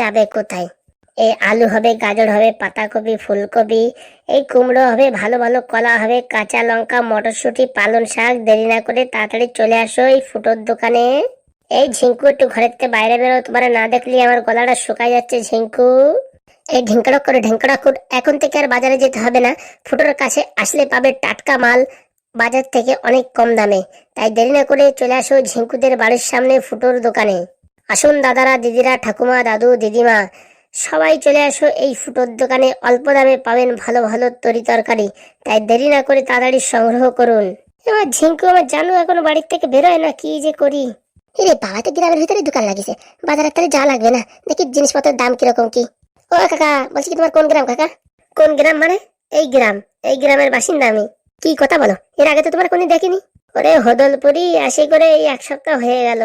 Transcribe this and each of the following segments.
যাবে কোথায়? এই আলু হবে, গাজর হবে, পাতাকপি, ফুলকপি, এই কুমড়ো হবে, ভালো ভালো কলা হবে, কাঁচা লঙ্কা, মটরশুঁটি, পালং শাক। দেরি না করে তাড়াতাড়ি চলে আসো এই ফুটোর দোকানে। এই ঝিঙ্কু, একটু ঘরের থেকে বাইরে বেরো, তোমার না দেখলি আমার গলাটা শুকায় যাচ্ছে ঝিঙ্কু। এই ঢিঙ্কড়ক করে ঢিঙ্কড়ক করে, এখন থেকে আর বাজারে যেতে হবে না। ফুটোর কাছে আসলে পাবে টাটকা মাল, বাজার থেকে অনেক কম দামে। তাই দেরি না করে চলে আসো ঝিঙ্কুদের বাড়ির সামনে ফুটোর দোকানে। আসুন দাদারা, দিদিরা, ঠাকুমা, দাদু, দিদিমা, সবাই চলে আসো এই ফুটোর দোকানে। অল্প দামে পাবেন ভালো ভালো তরি তরকারি। তাই দেরি না করে তাড়াতাড়ি সংগ্রহ করুন। এবার ঝিঙ্কু আমার জানু এখনো বাড়ির থেকে বেরোয় না, কি যে করি। এরে বাবা, তো গ্রামের ভিতরে দোকান লাগিয়েছে, বাজারের তাহলে যা লাগবে না। দেখি জিনিসপত্রের দাম কিরকম কি। ও কাকা, বলছি কি তোমার কোন গ্রাম কাকা? কোন গ্রাম মানে? এই গ্রাম, এই গ্রামের বাসিন্দা আমি। কি কথা বলো, এর আগে তো তোমার কোনদিন দেখিনি। ওরে হদলপুরি, আসি করে এই 1 সপ্তাহ হয়ে গেল।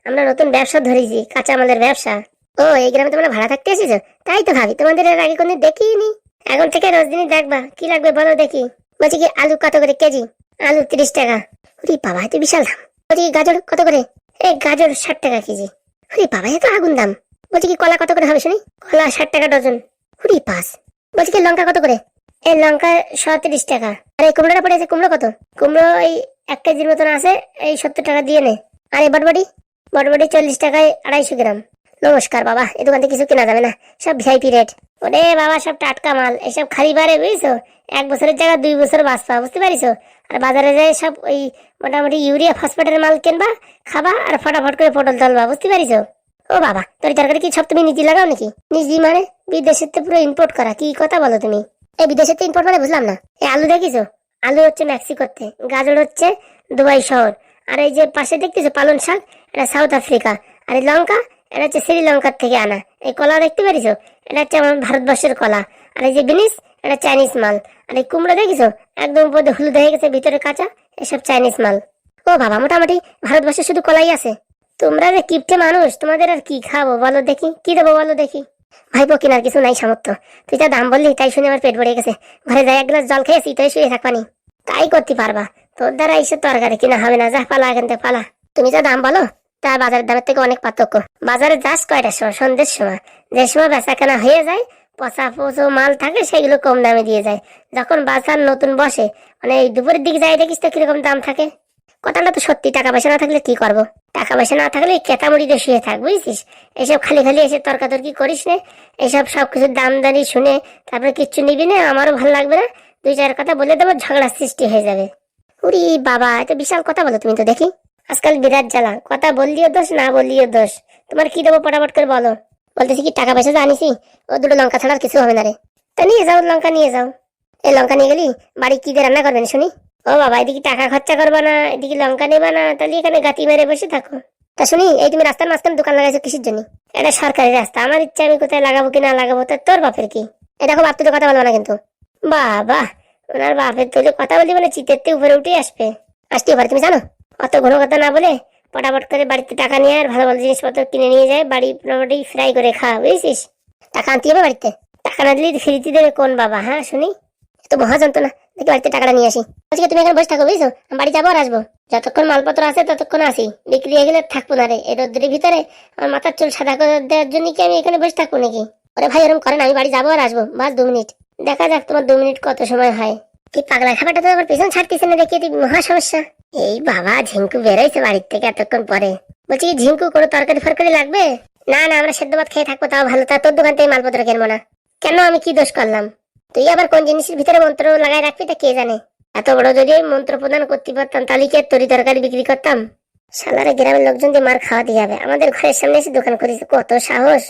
আমরা নতুন ব্যবসা ধরেছি, কাঁচামালের ব্যবসা। ও, এই গ্রামে তোমরা ভাড়া থাকতে এসেছো? তাই তো ভাবি, তোমাদের এর আগে কোনদিন দেখিনি। এখন থেকে রোজ দিনই দেখবা। কি লাগবে বলো দেখি। বলছি কি, আলু কত করে কেজি? আলু 30 টাকা। ওরে বাবা, এত বিশাল দাম। বলছি কি, গাজর কত করে? এই গাজর 60 টাকা কেজি। ওরে বাবা, এত আগুন দাম। বলছি কি, কলা কত করে হবে শুনি? কলা 60 টাকা ডজন। ওরে পাস। বলছি কি, লঙ্কা কত করে? এই লঙ্কা 30 টাকা। আর এই কুমড়োটা পড়ে আছে, কুমড়ো কত? কুমড়ো এই 1 কেজির মতন আছে, এই 70 টাকা দিয়ে নে। আর এই বটবটি? বটবটি 40 টাকায় 250 গ্রাম। নমস্কার বাবা, এই দোকান থেকে কিছু কেনা যাবে না, সব ভিআইপি রেট। ওরে বাবা, সব টাটকা মাল, এসব খালি বারে বুঝছো। 1 বছরের জায়গায় 2 বছর বাঁচবা, বুঝতে পারিছো। আর বাজারে যায় সব ওই মোটামুটি ইউরিয়া ফসফেটের মাল কিনবা, খাবা আর ফটাফট করে পটল তলবা, বুঝতে পারিছো। ও বাবা, তোর তরকারি কি সব তুমি নিজে লাগাও নাকি? নিজে মানে? বিদেশের তো পুরো ইম্পোর্ট করা, কি কথা বলো তুমি। এই বিদেশের তো ইম্পোর্ট মানে বুঝলাম না। এই আলু দেখিছো? আলু হচ্ছে মেক্সিকোতে, গাজর হচ্ছে দুবাই শহর, আর এই যে পাশে দেখতেছো পালং শাক, এটা সাউথ আফ্রিকা। আর এই লঙ্কা, এটা হচ্ছে শ্রীলঙ্কার থেকে আনা। এই কলা দেখতে পারিছো? এটা হচ্ছে আমার ভারতবর্ষের কলা। আর এই যে বিনিস, এটা চাইনিজ মাল। আর এই কুমড়ো দেখিছো? একদম উপর দিয়ে হলুদ হয়ে গেছে, ভিতরে কাঁচা, এসব চাইনিজ মাল। ও বাবা, মোটামুটি ভারতবর্ষে শুধু কলাই আছে। তোমরা যে কিপটে মানুষ, তোমাদের আর কি খাবো বলো দেখি, কি দেবো বলো দেখি। ভাইপো, কেনার কিছু নাই সামর্থ্য। তুই যা দাম বললি তাই শুনে আমার পেট ভরে গেছে। ঘরে যাই 1 গ্লাস জল খেয়েছি, তাই শুয়ে থাকবানি। তাই করতে পারবা? তোর দ্বারা এইসব তরকারি কিনা হবে না, যা পালা এখান থেকে পালা। তুমি যা দাম বলো তার বাজারের দামের থেকে অনেক পার্থক্য। বাজারে যাস কয়টার সময়? সন্ধ্যের সময়। যে সময় বেচা কেনা হয়ে যায়, পচা পচো মাল থাকে, সেগুলো কম দামে দিয়ে যায়। যখন বাজার নতুন বসে, মানে এই দুপুরের দিকে যাই, দেখিস তো কিরকম দাম থাকে। কথাটা তো সত্যি, টাকা পয়সা না থাকলে কি করবো? টাকা পয়সা না থাকলে কেতামুড়ি দিয়ে শুয়ে থাক, বুঝছিস। এসব খালি খালি এসে তর্কাতর্কি করিস না। এসব সবকিছুর দাম দানি শুনে তারপরে কিচ্ছু নিবি না, আমারও ভালো লাগবে না। 2-4 কথা বলে দেবো, ঝগড়ার সৃষ্টি হয়ে যাবে। উরি বাবা, এত বিশাল কথা বলো তুমি তো দেখি। আজকাল বিরাট জ্বালা, কথা বললিও দোষ, না বললিও দোষ। তোমার কি দেবো পটাপট করে বলো। বলতেছি কি, টাকা পয়সা তো আনিসি, ও 2টো লঙ্কা ছাড়া আর কিছু হবে না রে। তা নিয়ে যাও, লঙ্কা নিয়ে যাও। এই লঙ্কা নিয়ে গেলি বাড়ি কি দিয়ে রান্না করবেন শুনি? ও বাবা, এদিকে টাকা খরচা করবা না, এদিকে লঙ্কা নেবা না, তাহলে এখানে গাতি মেরে বসে থাকো। তা শুনি, এই তুমি রাস্তার মাঝখানে দোকান লাগাইছো কিসের জন্য? এটা সরকারি রাস্তা, আমার ইচ্ছা আমি কোথায় লাগাবো কি না লাগাবো, তা তোর বাপের কি? এটা খুব আত্মীয় কথা বলবো না কিন্তু। বাবা, ওনার বাপের তুলে কথা বলি মানে চিতের উপরে উঠে আসবে। আসতে পারে, তুমি জানো। অত ঘন কথা না বলে পটাপট করে বাড়িতে টাকা নিয়ে আর ভালো ভালো জিনিসপত্র কিনে নিয়ে যায়, বাড়ি মোটামুটি ফ্রাই করে খাওয়া, বুঝছিস। টাকা আনতে হবে বাড়িতে। টাকা না দিলে ফ্রিতে দেবে কোন বাবা, হ্যাঁ শুনি। এত মহা যন্ত্রণা, দেখি বাড়িতে টাকাটা নিয়ে আসি। আজকে তুমি এখানে বসে থাকো, বুঝছো, আমি বাড়ি যাবো আর আসবো। যতক্ষণ মালপত্র আছে ততক্ষণ আসি, বিক্রি হয়ে গেলে থাকবো না রে। এই রোদ্রের ভিতরে আমার মাথার চুল সাদা করে দেওয়ার জন্য কি আমি এখানে বসে থাকবো নাকি? ওরে ভাই, এরকম করেন, আমি বাড়ি যাবো আর আসবো, বাস 2 মিনিট। দেখা যাক তোমার 2 মিনিট কত সময় হয়। কি পাগলা খাবারটা তো আবার পেছন ছাড়তেছে না, দেখিয়ে মহা সমস্যা। এই বাবা, ঝিঙ্কু বেরোইছে বাড়ির থেকে এতক্ষণ পরে। বলছি কি, ঝিঙ্কু কোনো তরকারি ফরকারি লাগবে? না না, আমরা সেদ্ধ ভাত খেয়ে থাকবো, তাও ভালো। তা তোর দোকান থেকে মালপত্র কিনবো না কেন? আমি কি দোষ করলাম? তুই আবার কোন জিনিসের ভিতরে মন্ত্র লাগাই রাখবি তা কে জানে। এত বড় যদি আমি মন্ত্র প্রদান করতে পারতাম, তাহলে কি তরি তরকারি বিক্রি করতাম? শালারে গ্রামের লোকজন দিয়ে মার খাওয়া দিয়ে যাবে। আমাদের ঘরের সামনে এসে দোকান করেছে, কত সাহস।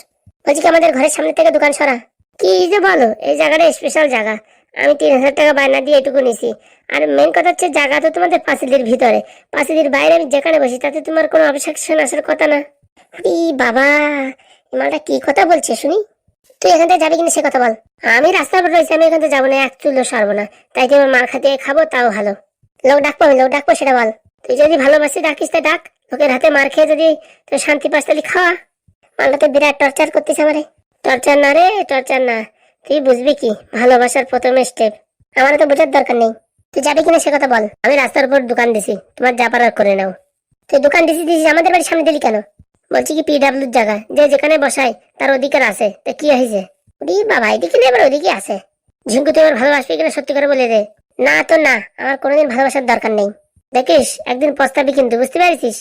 বলছি কি, আমাদের ঘরের সামনে থেকে দোকান সরা। কি যে বলো, এই জায়গাটা স্পেশাল জায়গা। আমি 3000 টাকা বায়না দিয়ে এটুকু নিছি। আর মেন কথা হচ্ছে, জায়গা তো তোমাদের পাঁচিলের ভিতরে, পাঁচিলের বাইরে আমি যেখানে বসি তাতে তোমার কোনো অবজেকশন আসার কথা না। বাবা, মালটা কি কথা বলছে শুনি। তুই এখান থেকে যাবি কিনা সে কথা বল। আমি রাস্তার উপর রয়েছি, আমি এখান থেকে যাবো না, এক চুলো সরবো না। তাই কি আমার মার খাতে খাবো, তাও ভালো। লোক ডাকবো, আমি লোক ডাকবো সেটা বল। তুই যদি ভালোবাসি ডাকিস তা ডাক। লোকের হাতে মার খেয়ে যদি তুই শান্তি পাস তাহলে খাওয়া। মালটা তো বিরাট টর্চার করতিস আমারে। টর্চার না রে, টর্চার না। তুই বুঝবি কি ভালোবাসার প্রথম স্টেপ, আমার তো বোঝার দরকার নেই। তুই যাবি কিনা সে কথা বল। আমি রাস্তার উপর দোকান দিছি, তোমার যা পারার করে নাও। তুই দোকান দিছিস, আমাদের বাড়ির সামনে দিলি কেন? বলছি কি পিডাব্লিউর জায়গা যে যেখানে বসায় তার অধিকার আছে, তা কি হয়েছে? বাবা এদিকে নেই, আবার ওদিকে আছে। ঝিঙ্কু তুই আমার ভালোবাসবি কিনা সত্যি করে বলে দে। না তো না, আমার কোনোদিন ভালোবাসার দরকার নেই। দেখিস একদিন পস্তাবি কিন্তু, বুঝতে পারছিস?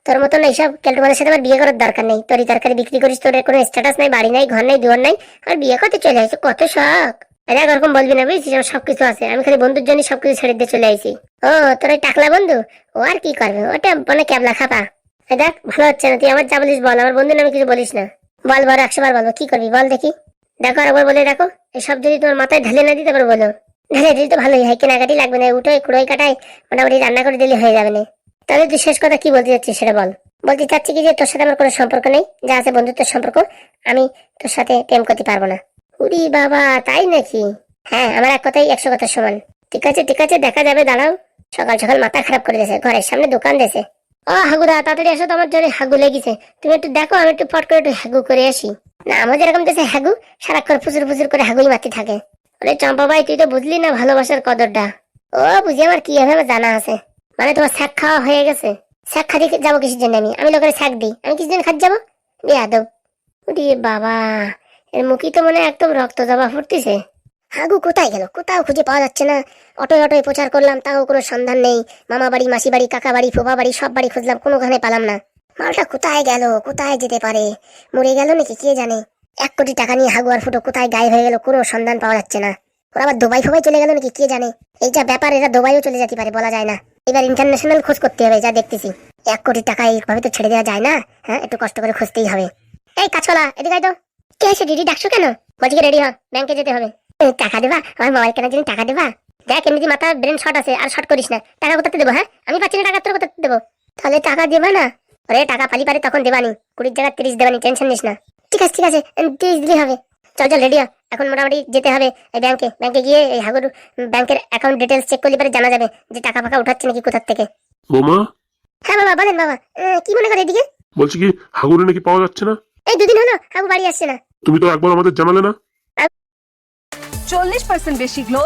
তোর মতন এইসব কেলটুমানের সাথে আমার বিয়ে করার দরকার নেই। তরি তরকারি বিক্রি করিস, তোর কোনো স্ট্যাটাস নাই, বাড়ি নাই, ঘর নাই, দুয়ার নাই, আর বিয়ে করতে চলে আসে, কত শখ। আরে ওরকম বলবি না, বুঝছিস? আমার সবকিছু আছে, আমি খালি বন্ধুর জন্য সবকিছু ছেড়ে দিয়ে চলে আইছি। ও তোর ওই টাকলা বন্ধু, ও আর কি করবে, ওটা মানে ক্যাবলা খাপা। দেখ ভালো হচ্ছে না, তুই আমার যা বলিস বল, আমার বন্ধু নামে কিছু বলিস না। বল বল, 100 বার বলবো, কি করবি বল দেখি। দেখো একবার বলে দেখো, এসব যদি তোমার মাথায় ঢালে না দিতে পারো বলো। ঢালে দিলে তো ভালোই হয়, কেনাকাটি লাগবে না, উঠোই কুড়োই কাটাই মোটামুটি রান্না করে দিলে হয়ে যাবে না। তাহলে তুই শেষ কথা কি বলতে চাচ্ছিস সেটা বল। বলতে চাচ্ছি কি যে তোর সাথে আমার কোনো সম্পর্ক নেই, যা আছে বন্ধুত্বের সম্পর্ক, আমি তোর সাথে প্রেম করতে পারবো না। উরি বাবা, তাই নাকি? হ্যাঁ, আমার এক কথাই 100 কথার সমান। ঠিক আছে ঠিক আছে, দেখা যাবে, দাঁড়াও। সকাল সকাল মাথা খারাপ করে দিয়েছে, ঘরের সামনে দোকান দিয়েছে। ও হাগুদা, তাড়াতাড়ি আসো, তো আমার জোরে হাগু লেগেছে। তুমি একটু দেখো, আমি একটু ফট করে একটু হাগু করে আসি। না আমাদের এরকম দেশে হাগু সারাক্ষণ ফুসুর ফুসুর করে হাগুই মারতে থাকে। ওরে চম্পা ভাই, তুই তো বুঝলি না ভালোবাসার কদরটা। ও বুঝি, আমার কি হবে আমার জানা আছে। মানে তোমার শাক খাওয়া হয়ে গেছে? শাক খাতে যাবো কিসের জন্য? আমি লোকের শাক দিই, আমি কিসের জন্য খাতে যাবো? বেয়াদব। ওরে বাবা, এর মুখই তো মনে হয় একদম রক্ত জবা ফুটতেছে। হাগু কোথায় গেল? কোথাও খুঁজে পাওয়া যাচ্ছে না। অটোয় অটোয় প্রচার করলাম, তাও কোনো সন্ধান নেই। মামা বাড়ি, মাসি বাড়ি, কাকা বাড়ি, ফুফা বাড়ি, সব বাড়ি খুঁজলাম, কোনোখানে পেলাম না। মালটা কোথায় গেল? কোথায় যেতে পারে? মরে গেল নাকি কে জানে? 1 কোটি টাকা নিয়ে হাগু আর ফুটো কোথায় গায়েব হয়ে গেল, কোনো সন্ধান পাওয়া যাচ্ছে না। ওরা আবার দুবাই ফুবাই চলে গেল নাকি কে জানে? এই যা ব্যাপার, এরা দুবাইও চলে যেতে পারে, বলা যায় না। এবার ইন্টারন্যাশনাল খোঁজ করতে হবে, যা দেখতেছি। 1 কোটি টাকা এইভাবে তো ছেড়ে দেওয়া যায় না। হ্যাঁ, একটু কষ্ট করে খুঁজতেই হবে। এই কাঁচকলা, এদিকে আয় তো। কে হয়েছে দিদি, ডাকছো কেন? বলছি কি রেডি হ, ব্যাংকে যেতে হবে। টাকা দেবা? আমার মোবাইল কেনার জন্য টাকা দেবা? দেখ এমনিতে মাথা ব্রেন শর্ট আছে, আর শর্ট করিস না। টাকা কোথাতে দেবো? হ্যাঁ, আমি পাচ্ছি না টাকা, তোর কোথাতে দেবো? তাহলে টাকা দেবা না? আরে টাকা পালি পারে তখন দেবানি, 20 জায়গায় 30 দেবানি, টেনশন নিস না। ঠিক আছে ঠিক আছে, 30 দিলে হবে। চল চল রেডি হ, এখন মোটামুটি যেতে হবে এই ব্যাংকে। ব্যাংকে গিয়ে এই হাগুর ব্যাংকের অ্যাকাউন্ট ডিটেলস চেক করলে পরে জানা যাবে যে টাকা ফাঁকা উঠাচ্ছে নাকি কোথার থেকে। বোমা, হ্যাঁ বাবা বলেন বাবা। কি মনে করে এদিকে? বলছি কি হাগুরে নাকি পাওয়া যাচ্ছে না? এই 2 দিন হলো হাগু বাড়ি আসছে না। তুমি তো একবার আমাদের জানালে না। 40% বেশি গ্লো